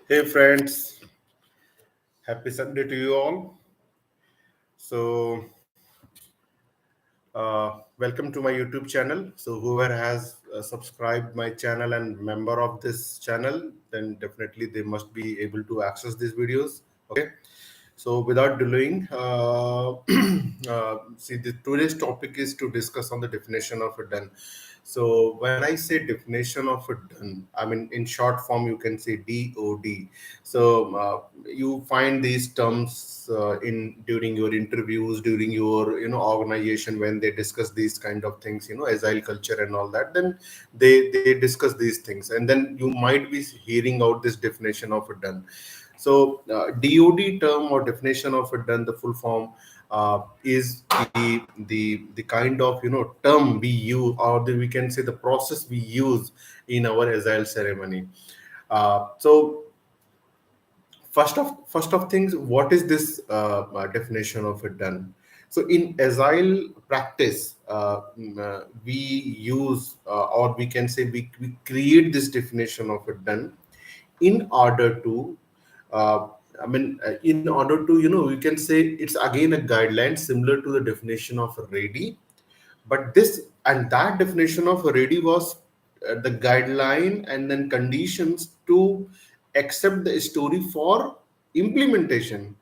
Hey friends, happy Sunday to you all. So, welcome to my YouTube channel. So, whoever has subscribed my channel and member of this channel, then definitely they must be able to access these videos. Okay. So, without delaying, today's topic is to discuss on the definition of a done. So, when I say definition of a done, I mean in short form, you can say DOD. So, you find these terms in during your interviews, during your organization when they discuss these kind of things, agile culture and all that. Then they discuss these things, and then you might be hearing out this definition of a done. So DOD term or definition of it done, the full form is the kind of term we use, or we can say the process we use in our agile ceremony. So first of things, what is this definition of it done? So in agile practice, we use or we can say we create this definition of it done in order to uh, in order to we can say it's again a guideline similar to the definition of ready, but this and that definition of ready was the guideline and then conditions to accept the story for implementation.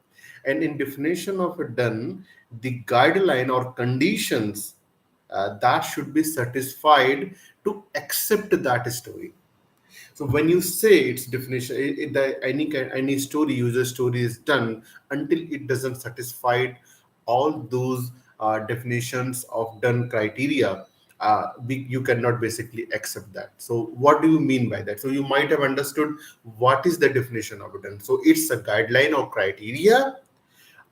And in definition of a done, the guideline or conditions that should be satisfied to accept that story. So when you say its definition, any story, user story is done until it doesn't satisfy all those definitions of done criteria. You cannot basically accept that. So what do you mean by that? So you might have understood what is the definition of it done. So it's a guideline or criteria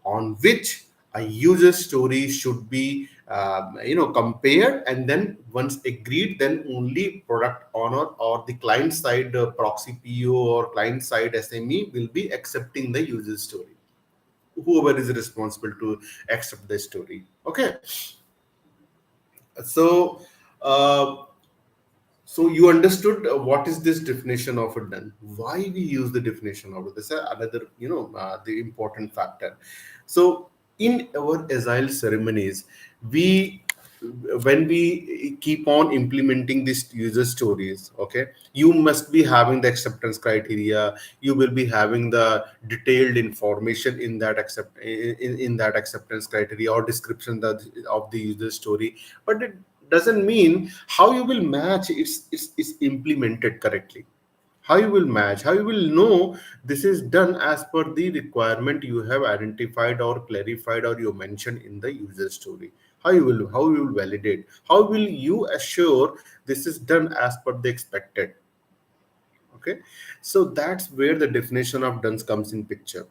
on which a user story should be compared, and then once agreed, then only product owner or the client side proxy PO or client side SME will be accepting the user story, whoever is responsible to accept the story. Okay. So uh, so you understood what is this definition of it done, why we use the definition of it. This is another the important factor. So in our agile ceremonies, we when we keep on implementing these user stories, okay, you must be having the acceptance criteria, you will be having the detailed information in that in that acceptance criteria or description of the user story. But it doesn't mean how you will match it's implemented correctly. How you will match, how you will know this is done as per the requirement you have identified or clarified or you mentioned in the user story. How you will validate, how will you assure this is done as per the expected. Okay. So that's where the definition of done comes in picture.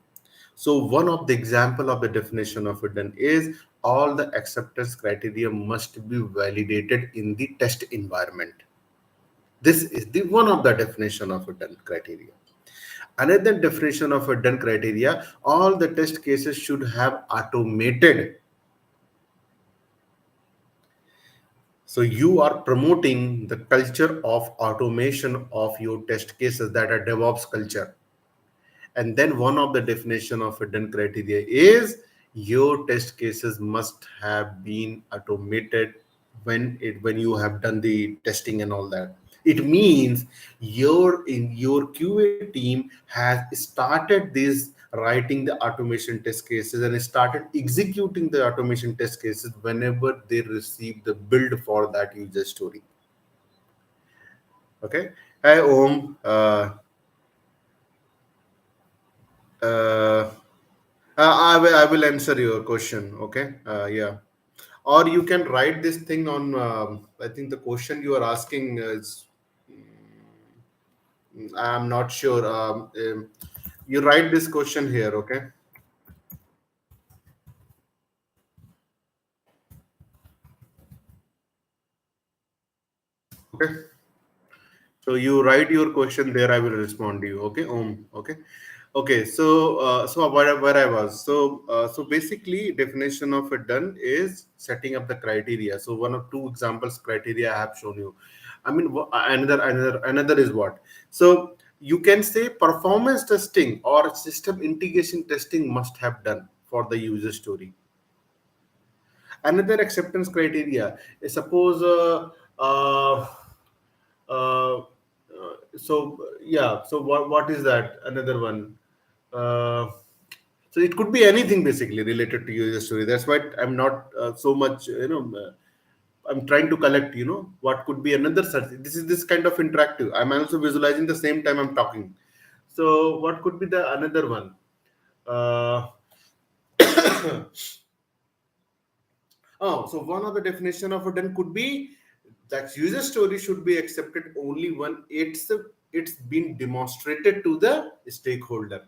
So one of the example of the definition of it done is all the acceptance criteria must be validated in the test environment. This is the one of the definition of a done criteria. Another definition of a done criteria, all the test cases should have automated. So you are promoting the culture of automation of your test cases, that are DevOps culture. And then one of the definition of a done criteria is your test cases must have been automated when you have done the testing and all that. It means your QA team has started this writing the automation test cases and started executing the automation test cases whenever they receive the build for that user story. Okay. Hi Om. Uh, I will answer your question. Okay. Yeah. Or you can write this thing on. I think the question you are asking is. I'm not sure. You write this question here. Okay. Okay. So you write your question there. I will respond to you. Okay. Okay. Okay. So where I was. So basically, definition of a done is setting up the criteria. So one of two examples criteria I have shown you. I mean, another is what. So you can say performance testing or system integration testing must have done for the user story. Another acceptance criteria is suppose uh, uh, so what is that another one? uh, so it could be anything basically related to user story. That's why I'm not so much I'm trying to collect what could be another search. This kind of interactive. I'm also visualizing the same time I'm talking. So what could be the another one? uh, Oh, so one of the definition of a done could be that user story should be accepted only when it's been demonstrated to the stakeholder.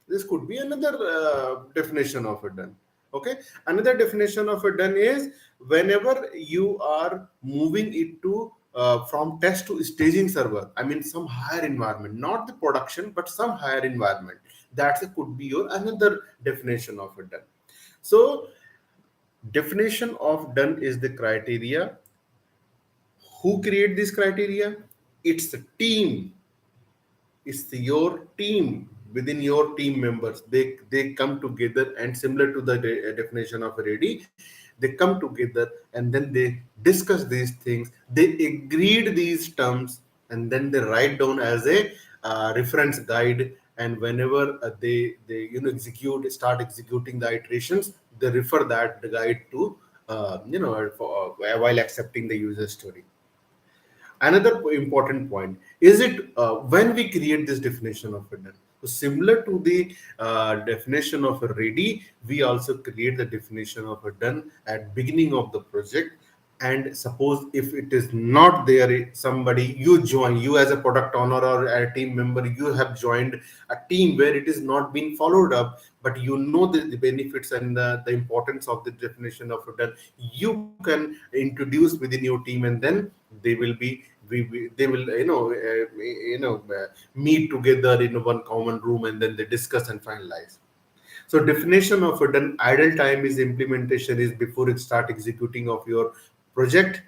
This could be another definition of a done. Okay, another definition of a done is whenever you are moving it to from test to staging server. I mean some higher environment, not the production, but some higher environment. That could be your another definition of a done. So definition of done is the criteria. Who create this criteria? It's a team. It's your team. Within your team members, they come together, and similar to the definition of ready, they come together and then they discuss these things. They agreed these terms, and then they write down as a reference guide. And whenever they execute start executing the iterations, they refer that the guide to while accepting the user story. Another important point is it when we create this definition of a done. So similar to the definition of a ready, we also create the definition of a done at beginning of the project. And suppose if it is not there, somebody you join, you as a product owner or a team member, you have joined a team where it is not being followed up, but you know the benefits and the importance of the definition of a done. You can introduce within your team, and then they will be they will meet together in one common room, and then they discuss and finalize. So definition of a done idle time is implementation is before it start executing of your project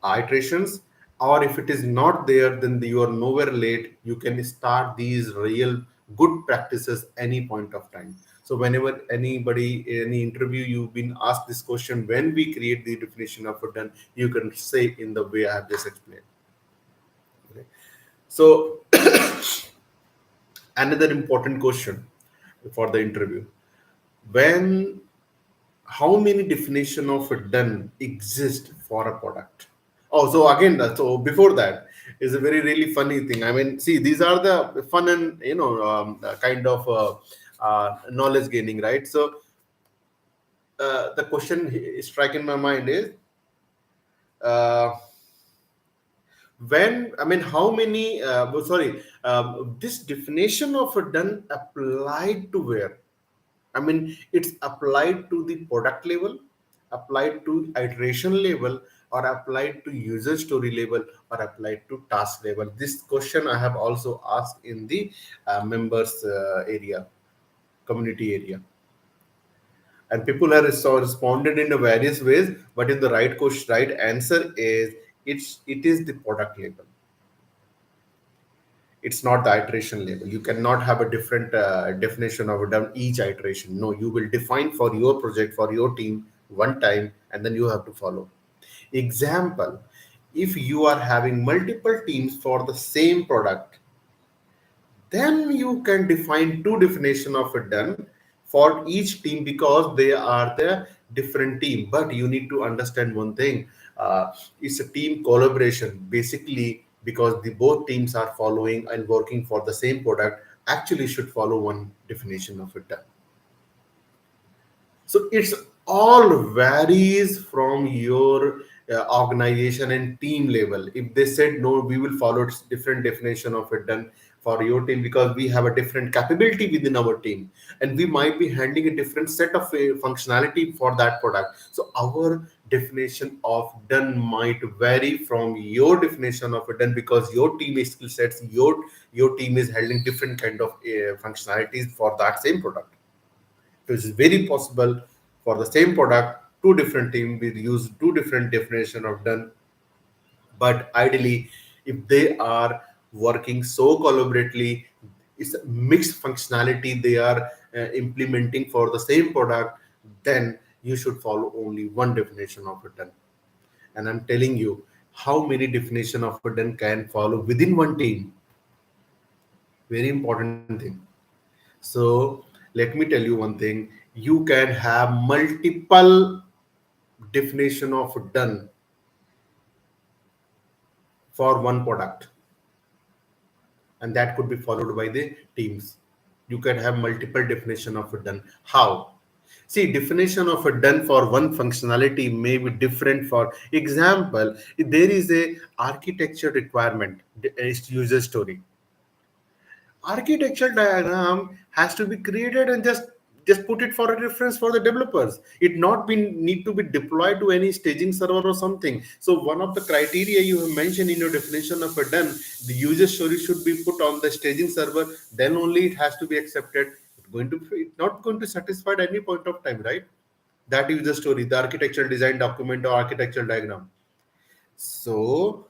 iterations. Or if it is not there, then you are nowhere late. You can start these real good practices any point of time. So whenever anybody any interview you've been asked this question, when we create the definition of a done, you can say in the way I have just explained. Okay. So another important question for the interview: when how many definition of a done exist for a product? Oh, so again, so before that is a very really funny thing. I mean, see, these are the fun and kind of knowledge gaining, right? So the question strike in my mind is uh, when I mean how many sorry this definition of a done applied to where? I mean, it's applied to the product level, applied to iteration level, or applied to user story level, or applied to task level. This question I have also asked in the members area, community area, and people have responded in a various ways. But in the right question, right answer is it is the product level. It's not the iteration level. You cannot have a different definition of done each iteration. No, you will define for your project, for your team one time, and then you have to follow. Example: if you are having multiple teams for the same product, then you can define two definition of a done for each team, because they are the different team. But you need to understand one thing: it's a team collaboration basically, because the both teams are following and working for the same product, actually should follow one definition of a done. So it's all varies from your organization and team level. If they said no, we will follow different definition of it done for your team, because we have a different capability within our team, and we might be handling a different set of functionality for that product. So our definition of done might vary from your definition of it done, because your team is skill sets, your team is handling different kind of functionalities for that same product. So it's very possible for the same product, two different teams will use two different definition of done. But ideally, if they are working so collaboratively. It's a mixed functionality they are implementing for the same product. Then you should follow only one definition of a done. And I'm telling you, how many definition of a done can follow within one team. Very important thing. So let me tell you one thing. You can have multiple definition of done for one product, and that could be followed by the teams. You can have multiple definition of a done. How? See, definition of a done for one functionality may be different. For example, if there is a architecture requirement, user story, architecture diagram has to be created and just put it for a reference for the developers. It not been need to be deployed to any staging server or something. So one of the criteria you have mentioned in your definition of a done, the user story should be put on the staging server, then only it has to be accepted. It's not going to satisfy at any point of time, right? That user story, the architectural design document or architectural diagram. So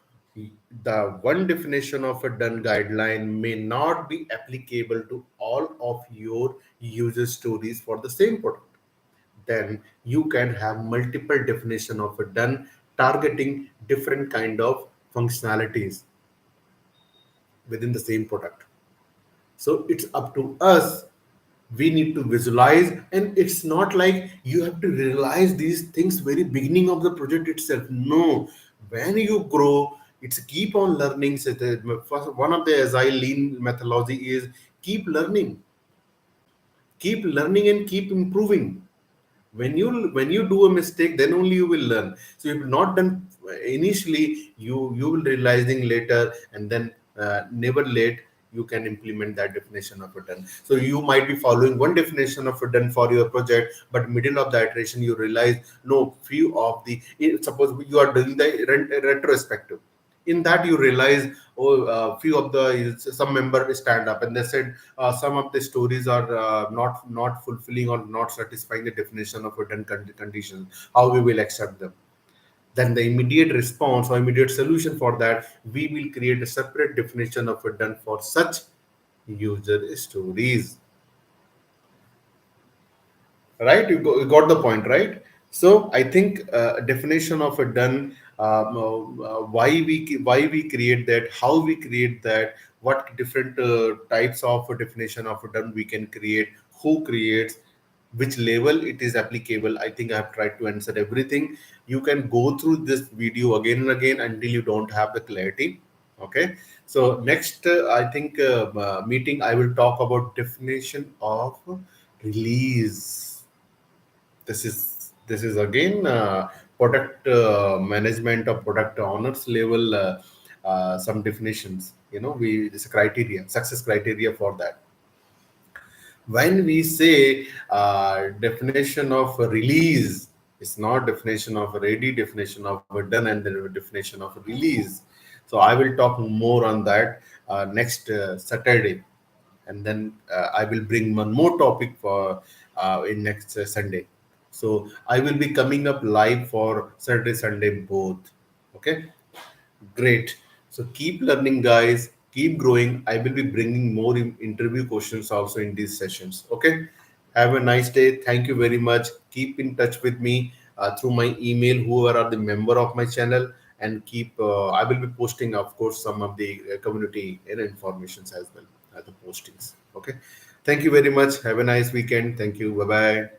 the one definition of a done guideline may not be applicable to all of your user stories for the same product. Then you can have multiple definition of a done targeting different kind of functionalities within the same product. So it's up to us. We need to visualize, and it's not like you have to realize these things very beginning of the project itself. No, when you grow, it's keep on learning. So one of the agile lean methodology is keep learning and keep improving. When you do a mistake, then only you will learn. So if not done initially, you will realizing later, and then never late you can implement that definition of a done. So you might be following one definition of a done for your project, but middle of the iteration you realize no, few of the, suppose you are doing the retrospective. In that you realize, oh, few of the some member stand up and they said some of the stories are not fulfilling or not satisfying the definition of a done conditions. How we will accept them? Then the immediate response or immediate solution for that, we will create a separate definition of a done for such user stories. Right, you got the point, right? So I think definition of a done, why we create that, how we create that, what different types of a definition of a done we can create, who creates, which level it is applicable. I think I have tried to answer everything. You can go through this video again and again until you don't have the clarity. Okay, so next I think meeting I will talk about definition of release. This is again product management or product owners level, some definitions. We this criteria, success criteria for that. When we say definition of a release, it's not definition of a ready, definition of a done, and then a definition of a release. So I will talk more on that next Saturday, and then I will bring one more topic for in next Sunday. So I will be coming up live for Saturday, Sunday both. Okay, great. So keep learning, guys. Keep growing. I will be bringing more interview questions also in these sessions. Okay. Have a nice day. Thank you very much. Keep in touch with me through my email, whoever are the member of my channel, and keep. I will be posting, of course, some of the community informations as well, the postings. Okay. Thank you very much. Have a nice weekend. Thank you. Bye bye.